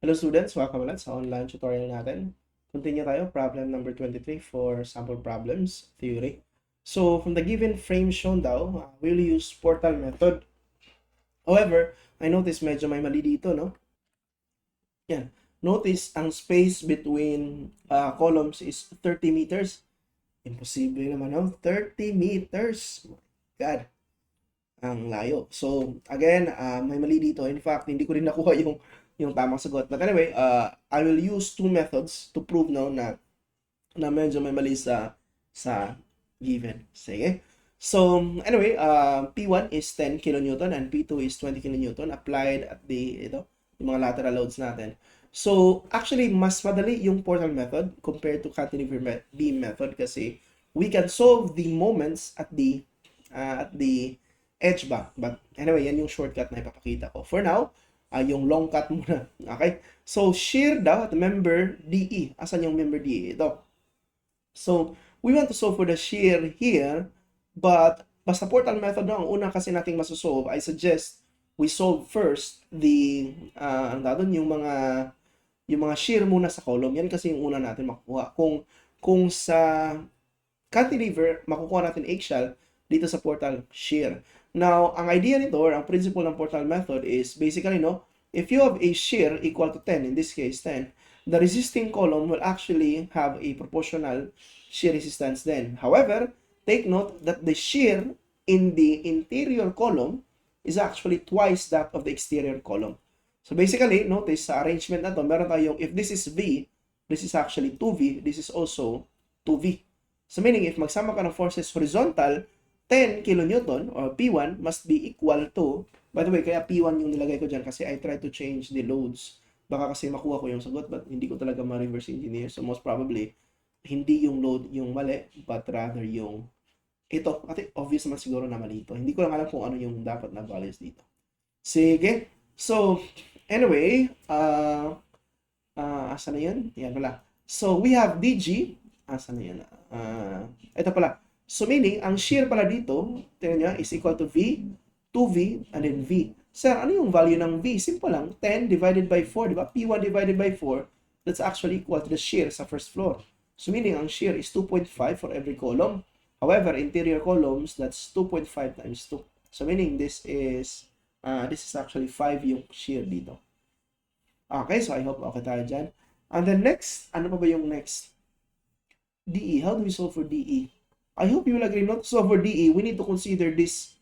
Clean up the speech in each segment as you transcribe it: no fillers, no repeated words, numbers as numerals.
Hello students, welcome ulit sa online tutorial natin. Continue tayo, problem number 23 for sample problems, theory. So, from the given frame shown daw, we'll use portal method. However, I notice medyo may mali dito, no? Yan. Notice, ang space between columns is 30 meters. Imposible naman, no? 30 meters. My God. Ang layo. So, again, may mali dito. In fact, hindi ko rin nakuha yung tamang sagot. But anyway, I will use two methods to prove now na medyo may mali sa given. Sige. So, anyway, P1 is 10 kilonewton and P2 is 20 kilonewton applied at yung mga lateral loads natin. So, actually, mas madali yung portal method compared to cantilever beam method kasi we can solve the moments at the edge ba. But anyway, yan yung shortcut na ipapakita ko. For now, yung long cut muna. Okay? So, shear daw at member DE. Asan yung member DE? Ito. So, we want to solve for the shear here, but basta portal method na ang una kasi nating masosolve, I suggest we solve first yung mga shear muna sa column. Yan kasi yung una natin makukuha. Kung sa cantilever, makukuha natin eggshell, dito sa portal, shear. Now, ang idea nito, or ang principle ng portal method is basically, no, if you have a shear equal to 10, in this case 10, the resisting column will actually have a proportional shear resistance then. However, take note that the shear in the interior column is actually twice that of the exterior column. So basically, notice sa arrangement na to, meron tayong, if this is V, this is actually 2V, this is also 2V. So meaning, if magsama ka ng forces horizontal, 10 kilonewton or P1 must be equal to, by the way, kaya P1 yung nilagay ko dyan kasi I try to change the loads. Baka kasi makuha ko yung sagot but hindi ko talaga ma-reverse engineer. So most probably, hindi yung load yung mali but rather yung ito. At obvious naman siguro na mali ito. Hindi ko lang alam kung ano yung dapat na values dito. Sige. So, anyway, asa na yun? Yan pala. So, we have DG. Asa na yun? Ito pala. So meaning, ang shear pala dito, tingnan nyo, is equal to V, 2V, and then V. Sir, ano yung value ng V? Simple lang, 10 divided by 4, di ba? P1 divided by 4, that's actually equal to the shear sa first floor. So meaning, ang shear is 2.5 for every column. However, interior columns, that's 2.5 times 2. So meaning, this is actually 5 yung shear dito. Okay, so I hope okay tayo dyan. And then next, ano pa ba yung next? DE. How do we solve for DE? I hope you will agree, not so for DE, we need to consider this.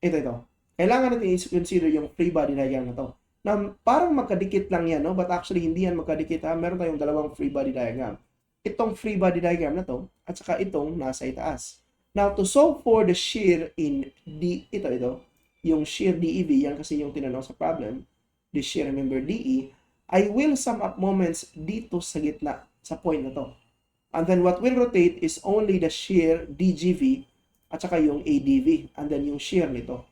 Ito. Kailangan natin i-consider yung free body diagram na to. Na parang magkadikit lang yan, no? But actually, hindi yan magkadikit, ha? Meron tayong dalawang free body diagram. Itong free body diagram na to, at saka itong nasa itaas. Now, to solve for the shear in D, ito, yung shear DEV, yan kasi yung tinanong sa problem, the shear, remember, DE, I will sum up moments dito sa gitna, sa point na to. And then what will rotate is only the shear DGV at saka yung ADV and then yung shear nito.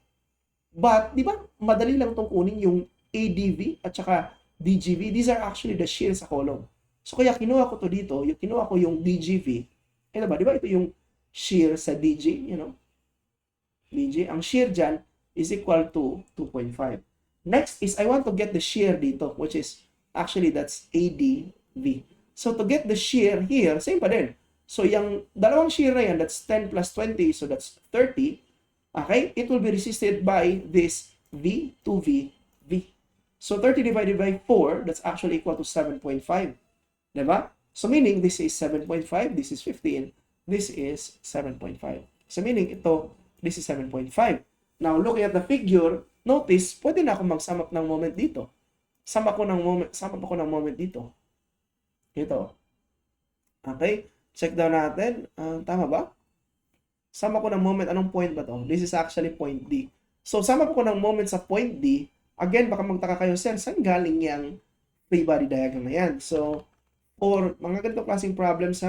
But, di ba, madali lang itong kunin yung ADV at saka DGV. These are actually the shear sa column. So, kaya kinuha ko to dito, kinuha ko yung DGV. Ito ba, di ba, ito yung shear sa DG, DG. Ang shear dyan is equal to 2.5. Next is, I want to get the shear dito, which is, actually, that's ADV. So, to get the shear here, same pa din. So, yung dalawang shear na yan, that's 10 plus 20, so that's 30. Okay? It will be resisted by this V, 2V, V. So, 30 divided by 4, that's actually equal to 7.5. Diba? So, meaning, this is 7.5, this is 15, this is 7.5. So, meaning, this is 7.5. Now, looking at the figure, notice, pwede na akong mag-sum up ng moment dito. Sum up ako ng moment dito. Ito. Okay? Check down natin. Tama ba? Sum up ko ng moment. Anong point ba to? This is actually point D. So, sum up ko ng moment sa point D. Again, baka magtaka kayo, sir, saan galing yung free body diagram na yan? So, for mga ganitong klaseng problems,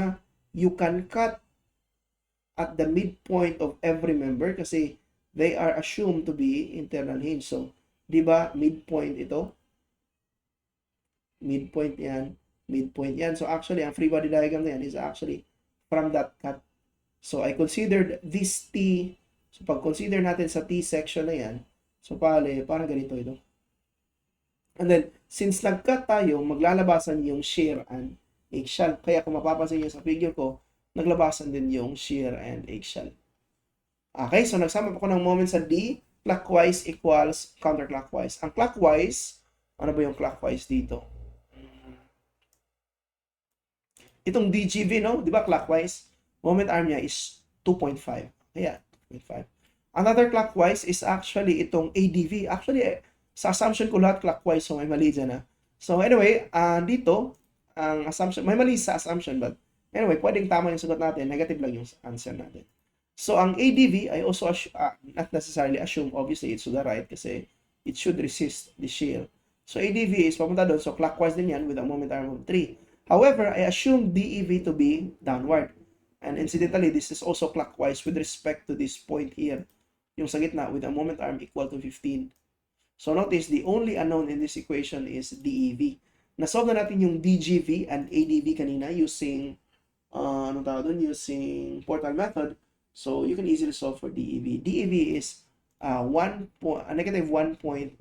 you can cut at the midpoint of every member kasi they are assumed to be internal hinge. So, di ba, midpoint ito? Midpoint yan. Midpoint yan. So actually, ang free body diagram na yan is actually from that cut. So I considered this T. So pag consider natin sa T section na yan, so parang ganito ito. And then, since nag-cut tayo, maglalabasan yung shear and eggshell. Kaya kung mapapansin nyo sa figure ko, naglabasan din yung shear and eggshell. Okay, so nagsama ako ng moment sa D, clockwise equals counterclockwise. Ang clockwise, ano ba yung clockwise dito? Itong DGV, no? Di ba clockwise? Moment arm niya is 2.5. Kaya, 2.5. Another clockwise is actually itong ADV. Actually, sa assumption ko lahat clockwise, so may mali dyan, ha? So anyway, dito, ang assumption, may mali sa assumption, but anyway, pwedeng tama yung sagot natin, negative lang yung answer natin. So ang ADV, I also not necessarily assume, obviously it's to the right kasi it should resist the shear. So ADV is papunta doon, so clockwise din yan with a moment arm of 3. However, I assume DEV to be downward. And incidentally, this is also clockwise with respect to this point here, yung sa gitna with a moment arm equal to 15. So notice, the only unknown in this equation is DEV. Na-solve na natin yung DGV and ADV kanina using, anong tawag doon? Using Portal method. So you can easily solve for DEV. DEV is negative 1.917.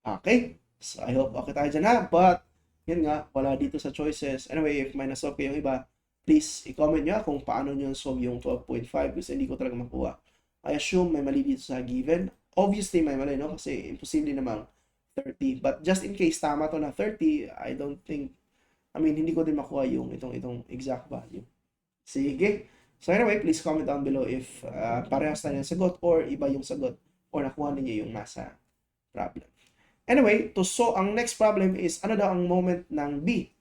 Okay? So I hope okay tayo dyan ha. But, yun nga, wala dito sa choices. Anyway, if may nasolve kayong iba, please i-comment nyo kung paano nyo solve yung 12.5 kasi hindi ko talaga makuha. I assume may mali dito sa given. Obviously, may mali, no? Kasi imposible namang 30. But just in case tama to na 30, I don't think, hindi ko din makuha yung itong exact value. Sige. So anyway, please comment down below if parehas na yung sagot or iba yung sagot or nakuha ninyo yung nasa problem. Anyway, ang next problem is ano daw ang moment ng B.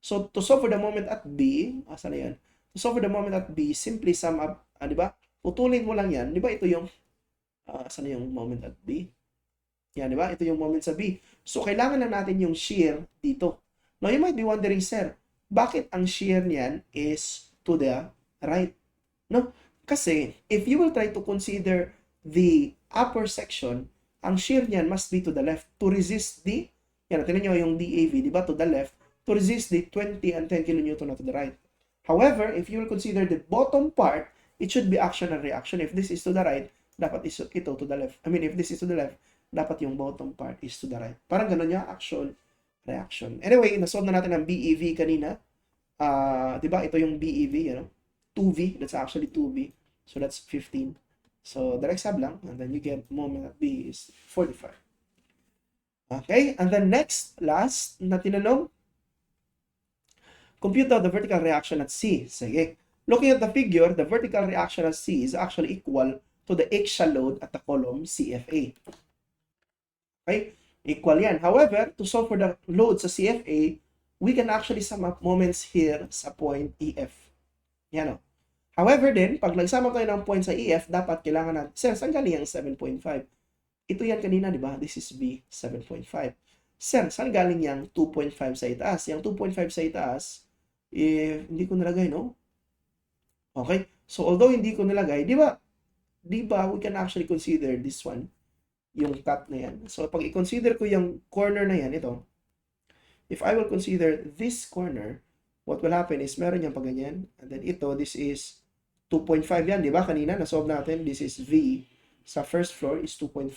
So to solve for the moment at B, asan na yan? To solve for the moment at B, simply sum up, di ba? Putulin mo lang yan. Di ba ito yung, asan na yung moment at B? Yan, di ba? Ito yung moment sa B. So kailangan lang natin yung shear dito. Now you might be wondering, sir, bakit ang shear niyan is to the right? No? Kasi, if you will try to consider the upper section, ang shear niyan must be to the left to resist the, yan, tinan nyo yung DAV, di ba? To the left, to resist the 20 and 10 kN to the right. However, if you will consider the bottom part, it should be action and reaction. If this is to the right, dapat ito to the left. If this is to the left, dapat yung bottom part is to the right. Parang ganun niya, action, reaction. Anyway, nasolve na natin ang BEV kanina. Di ba? Ito yung BEV, 2V, that's actually 2V. So that's 15. So direct sub lang, and then you get moment at B is 45. Okay, and then last na tinanong, compute the vertical reaction at C. Sige. Looking at the figure, the vertical reaction at C is actually equal to the axial load at the column CFA. Okay, equal yan. However, to solve for the load sa CFA, we can actually sum up moments here sa point EF. Yan o. However din, pag nagsama tayo ng point sa EF, dapat kailangan natin, sir, saan galing ang 7.5? Ito yan kanina, di ba? This is B, 7.5. Sir, saan galing yung 2.5 sa itaas? Yung 2.5 sa itaas, hindi ko nilagay, no? Okay? So, although hindi ko nilagay, di ba, we can actually consider this one, yung cut na yan. So, pag i-consider ko yung corner na yan, ito, if I will consider this corner, what will happen is meron yung pagganyan, and then ito, this is 2.5 yan, di ba? Kanina, na-solve natin, this is V sa first floor is 2.5,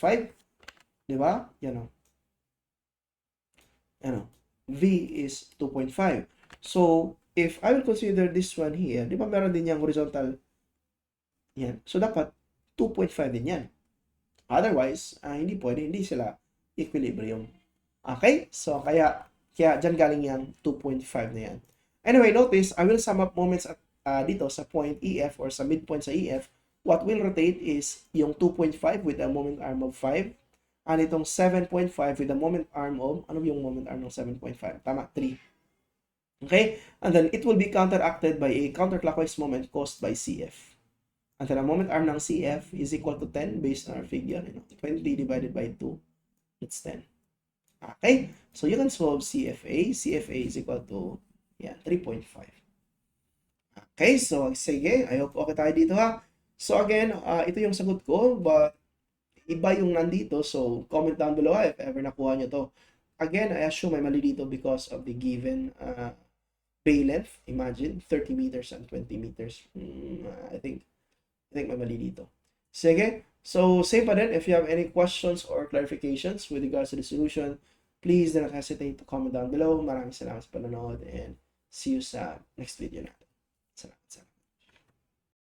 di ba? Yan o. V is 2.5. So, if I will consider this one here, di ba meron din yung horizontal? Yan. So, dapat 2.5 din yan. Otherwise, hindi pwede, hindi sila equilibrium. Okay? So, kaya dyan galing yung 2.5 na yan. Anyway, notice, I will sum up moments at dito sa point EF or sa midpoint sa EF. What will rotate is yung 2.5 with a moment arm of 5 and itong 7.5 with a moment arm of, ano yung moment arm ng 7.5? Tama, 3. Okay? And then it will be counteracted by a counterclockwise moment caused by CF. And then a moment arm ng CF is equal to 10 based on our figure. 20 divided by 2, it's 10. Okay? So you can solve CFA. CFA is equal to 3.5. Okay, so sige, I hope okay tayo dito ha. So again, ito yung sagot ko, but iba yung nandito, so comment down below if ever nakuha nyo to. Again, I assume may mali dito because of the given bay length. Imagine, 30 meters and 20 meters. I think may mali dito. Sige, So, same pa din, if you have any questions or clarifications with regards to the solution, please do not hesitate to comment down below. Maraming salamat sa panonood and see you sa next video natin. Salamat.